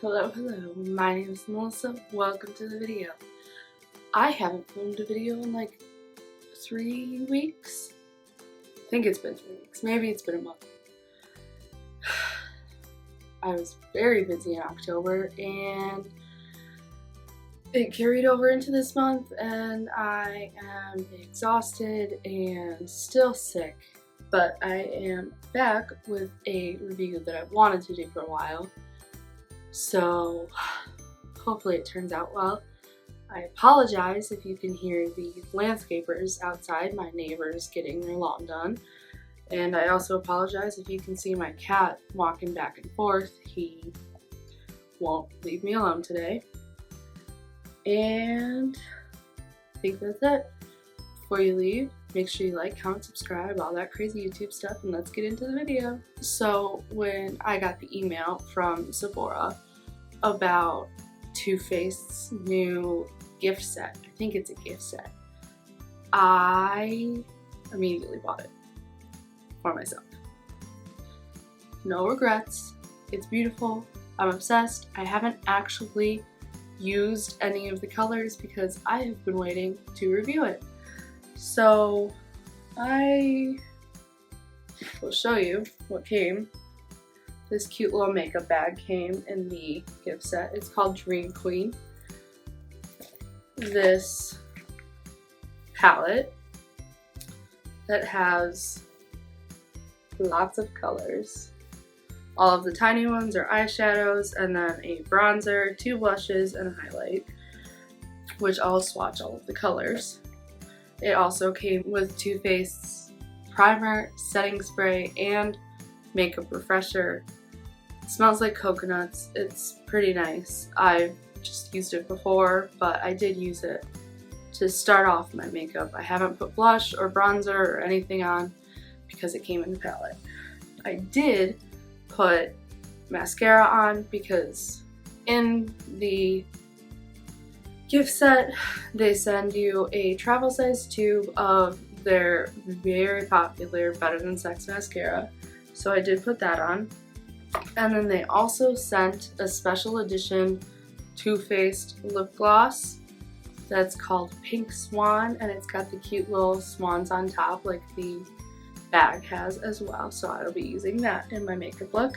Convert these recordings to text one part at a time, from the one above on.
Hello, my name is Melissa. Welcome to the video. I haven't filmed a video in like 3 weeks. I think it's been 3 weeks. Maybe it's been a month. I was very busy in October and it carried over into this month, and I am exhausted and still sick. But I am back with a review that I've wanted to do for a while. So hopefully it turns out well. I apologize if you can hear the landscapers outside, my neighbors getting their lawn done. And I also apologize if you can see my cat walking back and forth. He won't leave me alone today. And I think that's it. Before you leave, make sure you like, comment, subscribe, all that crazy YouTube stuff, and let's get into the video. So when I got the email from Sephora about Too Faced's new gift set, I think it's a gift set, I immediately bought it for myself. No regrets. It's beautiful. I'm obsessed. I haven't actually used any of the colors because I have been waiting to review it. So I will show you what came. This cute little makeup bag came in the gift set. It's called Dream Queen. This palette that has lots of colors. All of the tiny ones are eyeshadows, and then a bronzer, 2 blushes, and a highlight, which I'll swatch all of the colors. It also came with Too Faced's primer, setting spray, and makeup refresher. It smells like coconuts. It's pretty nice. I've just used it before, but I did use it to start off my makeup. I haven't put blush or bronzer or anything on because it came in the palette. I did put mascara on because in the gift set they send you a travel size tube of their very popular Better Than Sex mascara. So I did put that on. And then they also sent a special edition Too Faced lip gloss that's called Pink Swan, and it's got the cute little swans on top like the bag has as well. So I'll be using that in my makeup look.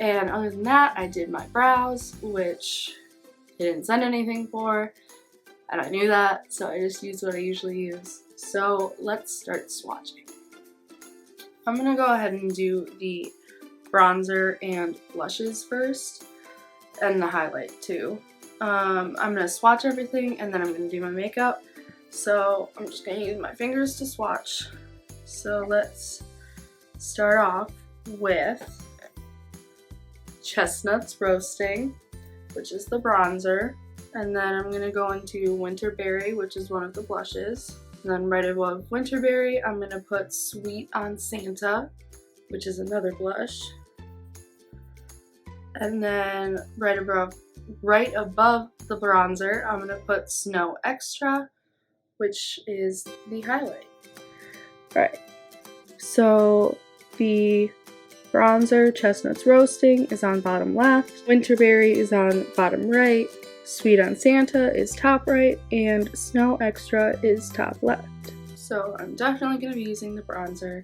And other than that, I did my brows, which they didn't send anything for, and I knew that, so I just used what I usually use. So let's start swatching. I'm gonna go ahead and do the bronzer and blushes first, and the highlight too. I'm gonna swatch everything and then I'm gonna do my makeup. So I'm just gonna use my fingers to swatch. So let's start off with Chestnuts Roasting, which is the bronzer, and then I'm gonna go into Winterberry, which is one of the blushes. And then right above Winterberry, I'm gonna put Sweet on Santa, which is another blush. And then right above the bronzer, I'm gonna put Snow Extra, which is the highlight. Alright, so the bronzer, Chestnuts Roasting, is on bottom left, Winterberry is on bottom right, Sweet on Santa is top right, and Snow Extra is top left. So I'm definitely going to be using the bronzer,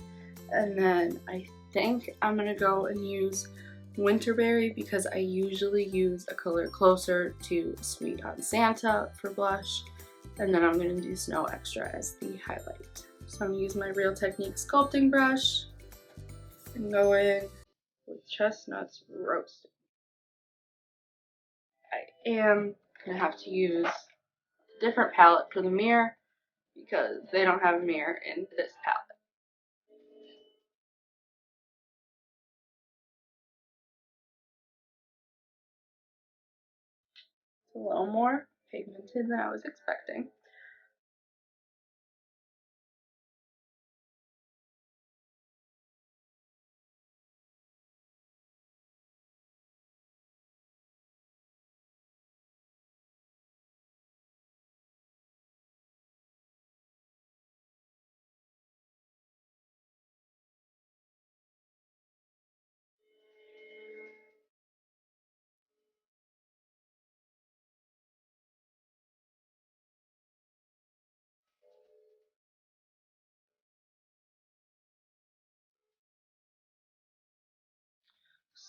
and then I think I'm going to go and use Winterberry because I usually use a color closer to Sweet on Santa for blush, and then I'm going to do Snow Extra as the highlight. So I'm going to use my Real Technique sculpting brush and go in with Chestnuts Roasting. I am going to have to use a different palette for the mirror because they don't have a mirror in this palette. It's a little more pigmented than I was expecting.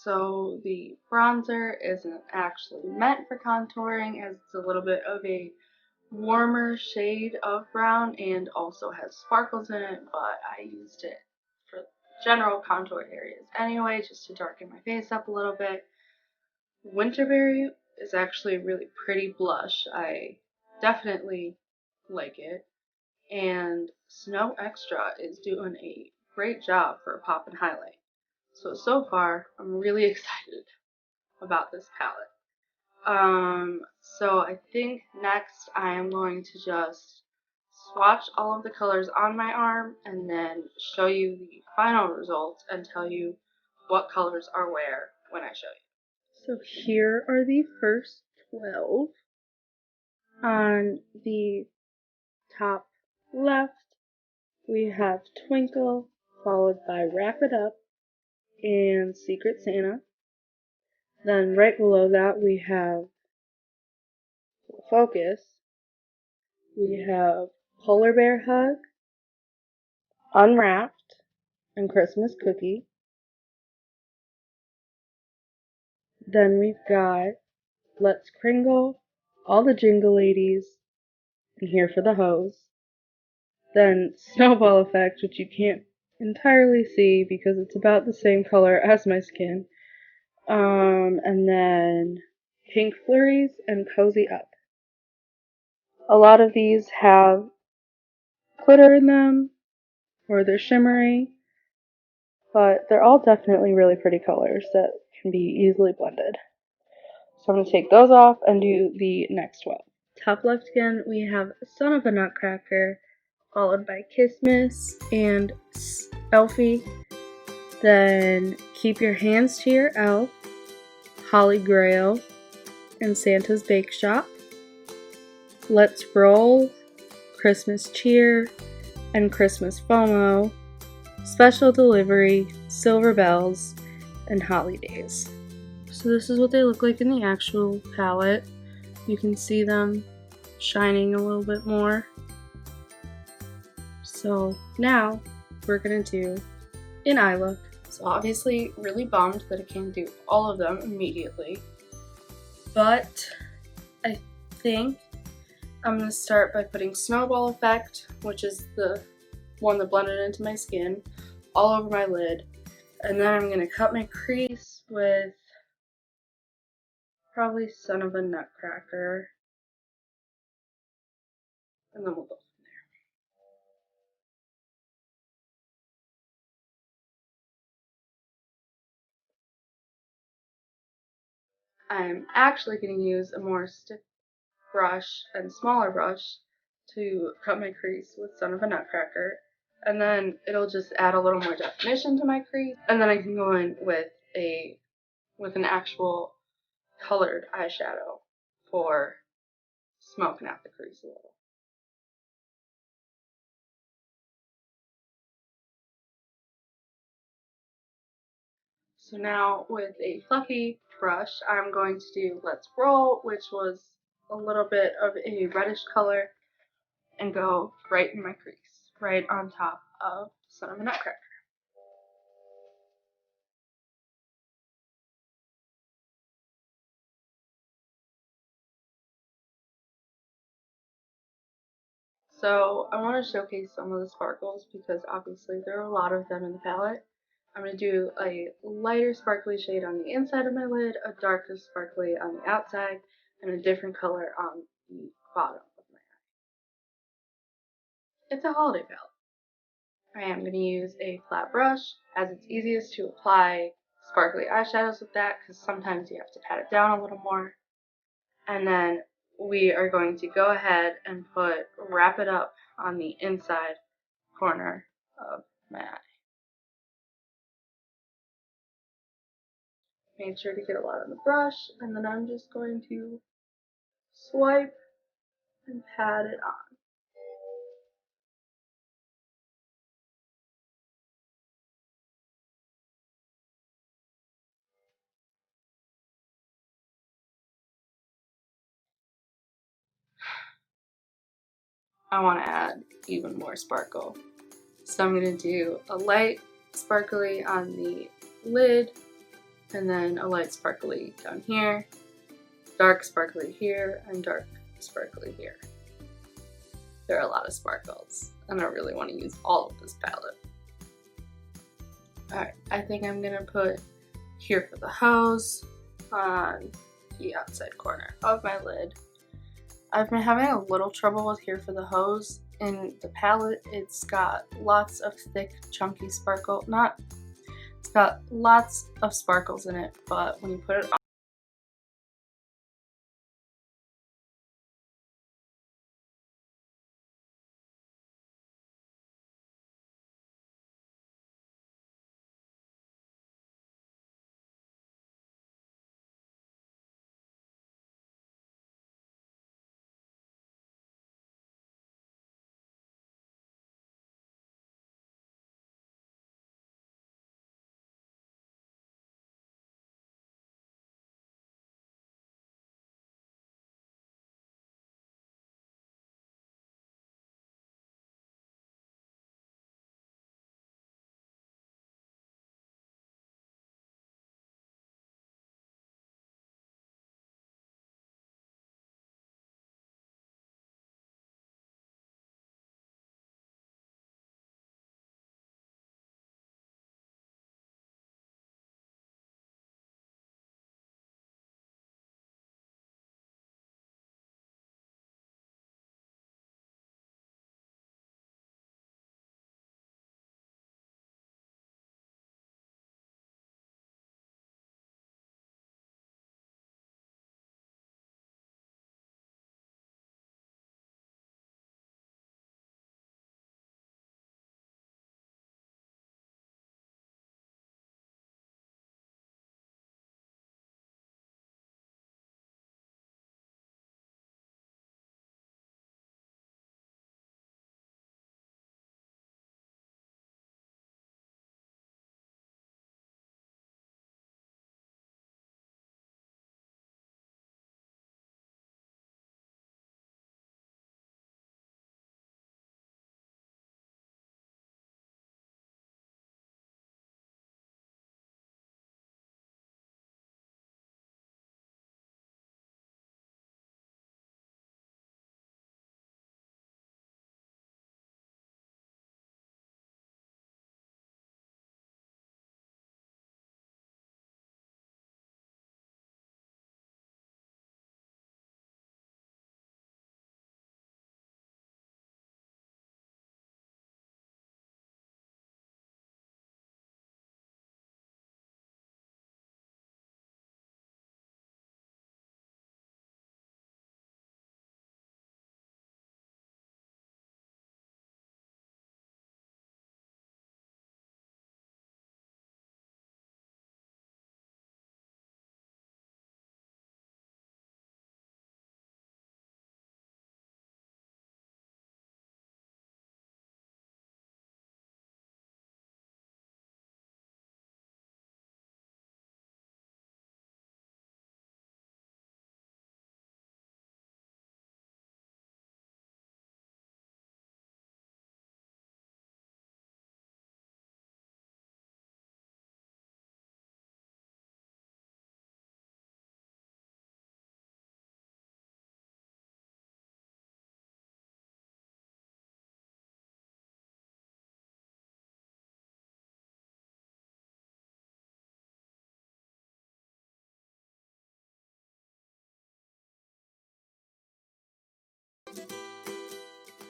So the bronzer isn't actually meant for contouring, as it's a little bit of a warmer shade of brown and also has sparkles in it, but I used it for general contour areas anyway, just to darken my face up a little bit. Winterberry is actually a really pretty blush. I definitely like it. And Snow Extra is doing a great job for a pop and highlight. So far, I'm really excited about this palette. So I think next I am going to just swatch all of the colors on my arm and then show you the final results and tell you what colors are where when I show you. So here are the first 12. On the top left, we have Twinkle, followed by Wrap It Up and Secret Santa. Then right below that, we have Focus. We have Polar Bear Hug, Unwrapped, and Christmas Cookie. Then we've got Let's Kringle, All the Jingle Ladies, and Here for the Hose. Then Snowball Effect, which you can't entirely see because it's about the same color as my skin. And then Pink Flurries and Cozy Up. A lot of these have glitter in them, or they're shimmery, but they're all definitely really pretty colors that can be easily blended. So I'm going to take those off and do the next one. Top left again, we have Son of a Nutcracker, followed by Kissmas and Elfie. Then Keep Your Hands to Your Elf, Holly Grail, and Santa's Bake Shop. Let's Roll, Christmas Cheer, and Christmas FOMO, Special Delivery, Silver Bells, and Holidays. So this is what they look like in the actual palette. You can see them shining a little bit more. So now we're gonna do an eye look. So obviously really bummed that I can't do all of them immediately, but I think I'm gonna start by putting Snowball Effect, which is the one that blended into my skin, all over my lid, and then I'm gonna cut my crease with probably Son of a Nutcracker, and then we'll go from there. I'm actually going to use a more stiff brush and smaller brush to cut my crease with Son of a Nutcracker, and then it'll just add a little more definition to my crease, and then I can go in with an actual colored eyeshadow for smoking out the crease a little. So now with a fluffy brush, I'm going to do Let's Roll, which was a little bit of a reddish color, and go right in my crease, right on top of Son of a Nutcracker. So I want to showcase some of the sparkles because obviously there are a lot of them in the palette. I'm going to do a lighter sparkly shade on the inside of my lid, a darker sparkly on the outside, and a different color on the bottom of my eye. It's a holiday palette. I am going to use a flat brush as it's easiest to apply sparkly eyeshadows with that because sometimes you have to pat it down a little more. And then we are going to go ahead and Wrap It Up on the inside corner of my eye. Make sure to get a lot on the brush, and then I'm just going to swipe and pat it on. I want to add even more sparkle. So I'm going to do a light sparkly on the lid, and then a light sparkly down here, dark sparkly here, and dark sparkly here. There are a lot of sparkles, and I really want to use all of this palette. Alright, I think I'm gonna put here for the hose on the outside corner of my lid. I've been having a little trouble with here for the hose. In the palette, it's got lots of thick, chunky sparkle. It's got lots of sparkles in it, but when you put it on,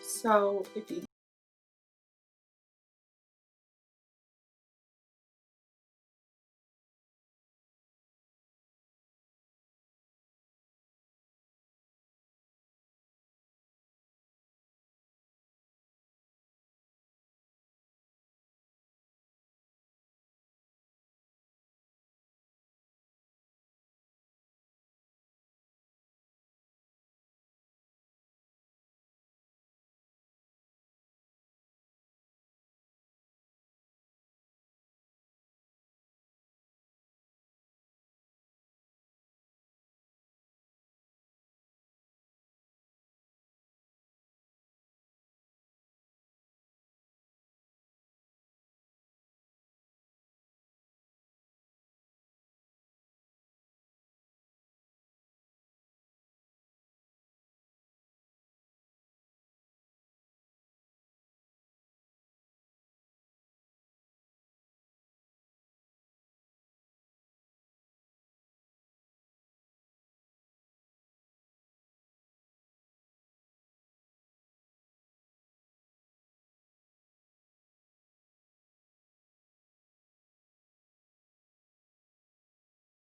so if you